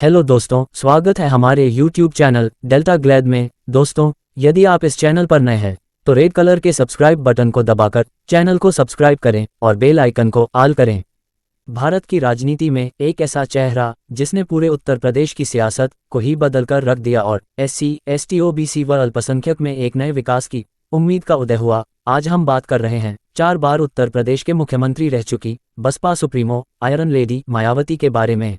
Hello दोस्तों, स्वागत है हमारे YouTube चैनल डेल्टा ग्लैड में। दोस्तों, यदि आप इस चैनल पर नए हैं तो रेड कलर के सब्सक्राइब बटन को दबाकर चैनल को सब्सक्राइब करें और बेल आइकन को ऑल करें। भारत की राजनीति में एक ऐसा चेहरा जिसने पूरे उत्तर प्रदेश की सियासत को ही बदलकर रख दिया और SC, ST, OBC व अल्पसंख्यक में एक नए विकास की उम्मीद का उदय हुआ। आज हम बात कर रहे हैं 4 बार उत्तर प्रदेश के मुख्यमंत्री रह चुकी Baspa supremo iron lady Mayawati के बारे में।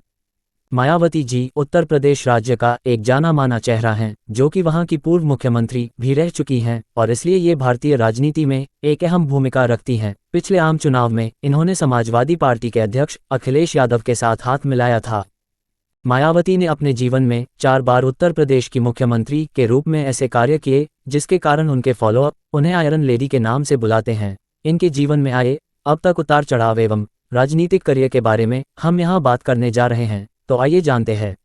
मायावती जी उत्तर प्रदेश राज्य का एक जाना माना चेहरा हैं, जो कि वहां की पूर्व मुख्यमंत्री भी रह चुकी हैं और इसलिए ये भारतीय राजनीति में एक अहम भूमिका रखती हैं। पिछले आम चुनाव में इन्होंने समाजवादी पार्टी के अध्यक्ष अखिलेश यादव के साथ हाथ मिलाया था। मायावती ने अपने जीवन में 4 बार उत्तर प्रदेश की मुख्यमंत्री के रूप में ऐसे कार्य किए जिसके कारण उनके फॉलोअप उन्हें आयरन लेडी के नाम से बुलाते हैं। इनके जीवन में आए अब तक उतार चढ़ाव एवं राजनीतिक करियर के बारे में हम यहाँ बात करने जा रहे हैं, तो आइए जानते हैं।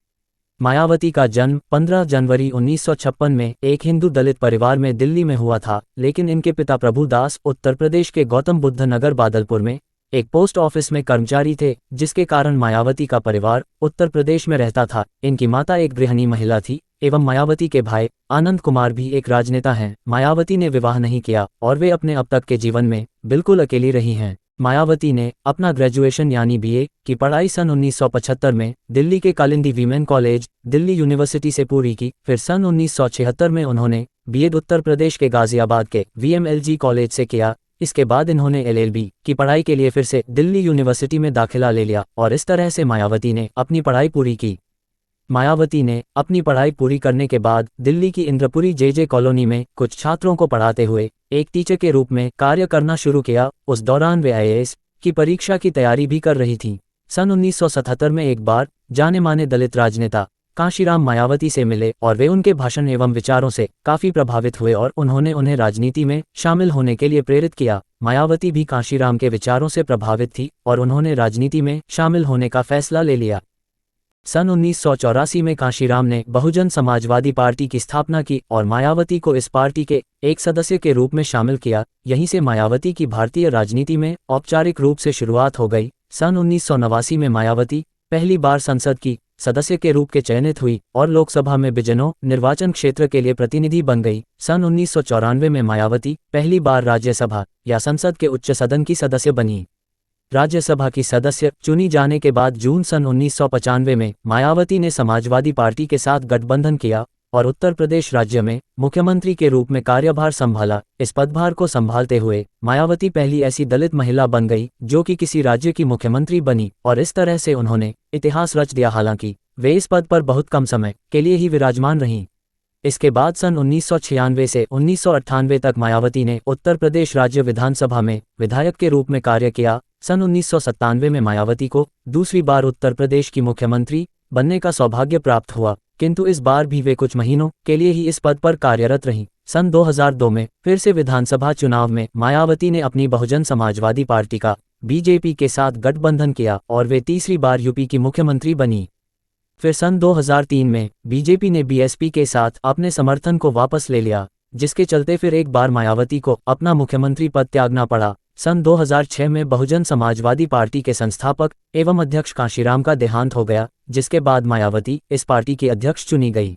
मायावती का जन्म 15 जनवरी 1956 में एक हिंदू दलित परिवार में दिल्ली में हुआ था, लेकिन इनके पिता प्रभु दास उत्तर प्रदेश के गौतम बुद्ध नगर बादलपुर में एक पोस्ट ऑफिस में कर्मचारी थे, जिसके कारण मायावती का परिवार उत्तर प्रदेश में रहता था। इनकी माता एक गृहिणी महिला थी एवं मायावती के भाई आनंद कुमार भी एक राजनेता हैं। मायावती ने विवाह नहीं किया और वे अपने अब तक के जीवन में बिल्कुल अकेली रही हैं। मायावती ने अपना ग्रेजुएशन यानी BA की पढ़ाई सन 1975 में दिल्ली के Kalindi women college Delhi university से पूरी की। फिर सन 1976 में उन्होंने B.Ed उत्तर प्रदेश के गाजियाबाद के VMLG कॉलेज से किया। इसके बाद इन्होंने LLB की पढ़ाई के लिए फिर से दिल्ली यूनिवर्सिटी में दाखिला ले लिया और इस तरह से मायावती ने अपनी पढ़ाई पूरी की। मायावती ने अपनी पढ़ाई पूरी करने के बाद दिल्ली की इंद्रपुरी JJ कॉलोनी में कुछ छात्रों को पढ़ाते हुए एक टीचर के रूप में कार्य करना शुरू किया। उस दौरान वे IAS की परीक्षा की तैयारी भी कर रही थीं। सन 1977 में एक बार जाने माने दलित राजनेता कांशीराम मायावती से मिले और वे उनके भाषण एवं विचारों से काफी प्रभावित हुए और उन्होंने उन्हें राजनीति में शामिल होने के लिए प्रेरित किया। मायावती भी कांशीराम के विचारों से प्रभावित थी और उन्होंने राजनीति में शामिल होने का फैसला ले लिया। सन 1984 में कांशीराम ने बहुजन समाजवादी पार्टी की स्थापना की और मायावती को इस पार्टी के एक सदस्य के रूप में शामिल किया। यहीं से मायावती की भारतीय राजनीति में औपचारिक रूप से शुरुआत हो गई। सन 1989 में मायावती पहली बार संसद की सदस्य के रूप के चयनित हुई और लोकसभा में बिजनौर निर्वाचन क्षेत्र के लिए प्रतिनिधि बन गई। सन 1994 में मायावती पहली बार राज्यसभा या संसद के उच्च सदन की सदस्य बनी। राज्यसभा की सदस्य चुनी जाने के बाद जून सन 1995 में मायावती ने समाजवादी पार्टी के साथ गठबंधन किया और उत्तर प्रदेश राज्य में मुख्यमंत्री के रूप में कार्यभार संभाला। इस पदभार को संभालते हुए मायावती पहली ऐसी दलित महिला बन गई जो कि किसी राज्य की मुख्यमंत्री बनी और इस तरह से उन्होंने इतिहास रच दिया। हालांकि वे इस पद पर बहुत कम समय के लिए ही विराजमान रहीं। इसके बाद सन 1996 से 1998 तक मायावती ने उत्तर प्रदेश राज्य विधानसभा में विधायक के रूप में कार्य किया। सन 1997 में मायावती को दूसरी बार उत्तर प्रदेश की मुख्यमंत्री बनने का सौभाग्य प्राप्त हुआ, किंतु इस बार भी वे कुछ महीनों के लिए ही इस पद पर कार्यरत रहीं। सन 2002 में फिर से विधानसभा चुनाव में मायावती ने अपनी बहुजन समाजवादी पार्टी का BJP के साथ गठबंधन किया और वे तीसरी बार UP की मुख्यमंत्री बनी। फिर सन 2003 में BJP ने BSP के साथ अपने समर्थन को वापस ले लिया, जिसके चलते फिर एक बार मायावती को अपना मुख्यमंत्री पद त्यागना पड़ा। सन 2006 में बहुजन समाजवादी पार्टी के संस्थापक एवं अध्यक्ष कांशीराम का देहांत हो गया, जिसके बाद मायावती इस पार्टी की अध्यक्ष चुनी गई।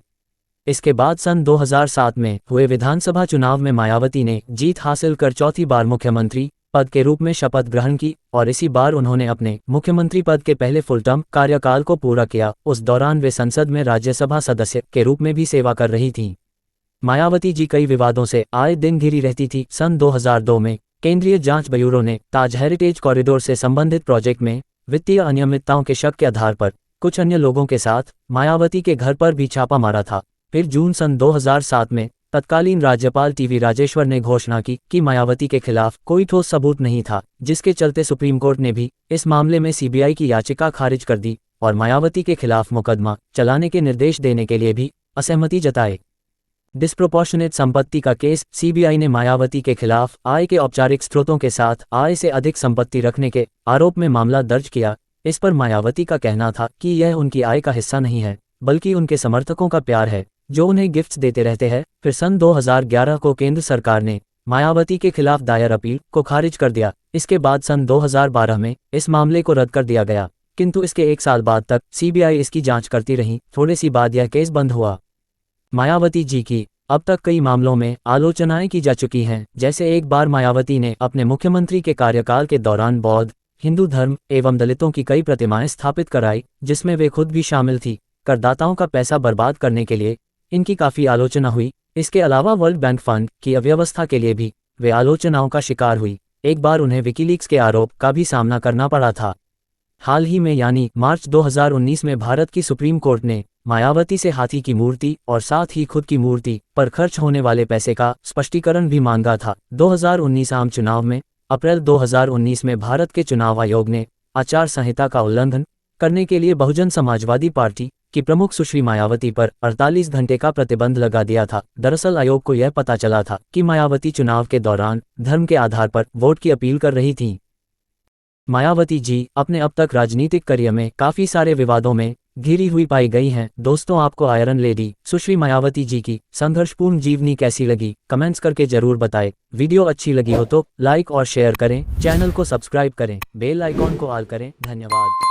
इसके बाद सन 2007 में हुए विधानसभा चुनाव में मायावती ने जीत हासिल कर चौथी बार मुख्यमंत्री पद के रूप में शपथ ग्रहण की और इसी बार उन्होंने अपने मुख्यमंत्री पद के पहले फुल टर्म कार्यकाल को पूरा किया। उस दौरान वे संसद में राज्यसभा सदस्य के रूप में भी सेवा कर रही थीं। मायावती जी कई विवादों से आए दिन घिरी रहती थी। सन 2002 में केंद्रीय जांच ब्यूरो ने ताज हेरिटेज कॉरिडोर से संबंधित प्रोजेक्ट में वित्तीय अनियमितताओं के शक के आधार पर कुछ अन्य लोगों के साथ मायावती के घर पर भी छापा मारा था। फिर जून सन 2007 में तत्कालीन राज्यपाल TV राजेश्वर ने घोषणा की कि मायावती के खिलाफ कोई ठोस सबूत नहीं था, जिसके चलते सुप्रीम कोर्ट ने भी इस मामले में CBI की याचिका खारिज कर दी और मायावती के खिलाफ मुकदमा चलाने के निर्देश देने के लिए भी असहमति जताए। डिस्प्रोपोर्शनेट संपत्ति का केस CBI ने मायावती के खिलाफ आय के औपचारिक स्रोतों के साथ आय से अधिक संपत्ति रखने के आरोप में मामला दर्ज किया। इस पर मायावती का कहना था कि यह उनकी आय का हिस्सा नहीं है, बल्कि उनके समर्थकों का प्यार है जो उन्हें गिफ्ट्स देते रहते हैं। फिर सन 2011 को केंद्र सरकार ने मायावती के खिलाफ दायर अपील को खारिज कर दिया। इसके बाद सन 2012 में इस मामले को रद्द कर दिया गया। किंतु इसके 1 साल बाद तक सीबीआई इसकी जांच करती रही। थोड़ी सी बाद यह केस बंद हुआ। मायावती जी की अब तक कई मामलों में आलोचनाएं की जा चुकी हैं। जैसे एक बार मायावती ने अपने मुख्यमंत्री के कार्यकाल के दौरान बौद्ध, हिंदू धर्म एवं दलितों की कई प्रतिमाएं स्थापित कराई, जिसमें वे खुद भी शामिल थी। करदाताओं का पैसा बर्बाद करने के लिए इनकी काफ़ी आलोचना हुई। इसके अलावा वर्ल्ड बैंक फंड की अव्यवस्था के लिए भी वे आलोचनाओं का शिकार हुई। एक बार उन्हें विकीलीक्स के आरोप का भी सामना करना पड़ा था। हाल ही में यानी मार्च 2019 में भारत की सुप्रीम कोर्ट ने मायावती से हाथी की मूर्ति और साथ ही खुद की मूर्ति पर खर्च होने वाले पैसे का स्पष्टीकरण भी मांगा था। 2019 आम चुनाव में अप्रैल 2019 में भारत के चुनाव आयोग ने आचार संहिता का उल्लंघन करने के लिए बहुजन समाजवादी पार्टी की प्रमुख सुश्री मायावती पर 48 घंटे का प्रतिबंध लगा दिया था। दरअसल आयोग को यह पता चला था कि मायावती चुनाव के दौरान धर्म के आधार पर वोट की अपील कर रही थीं। मायावती जी अपने अब तक राजनीतिक करियर में काफ़ी सारे विवादों में घिरी हुई पाई गई हैं। दोस्तों, आपको आयरन लेडी सुश्री मायावती जी की संघर्षपूर्ण जीवनी कैसी लगी, कमेंट्स करके जरूर बताएं। वीडियो अच्छी लगी हो तो लाइक और शेयर करें, चैनल को सब्सक्राइब करें, बेल आइकॉन को ऑल करें। धन्यवाद।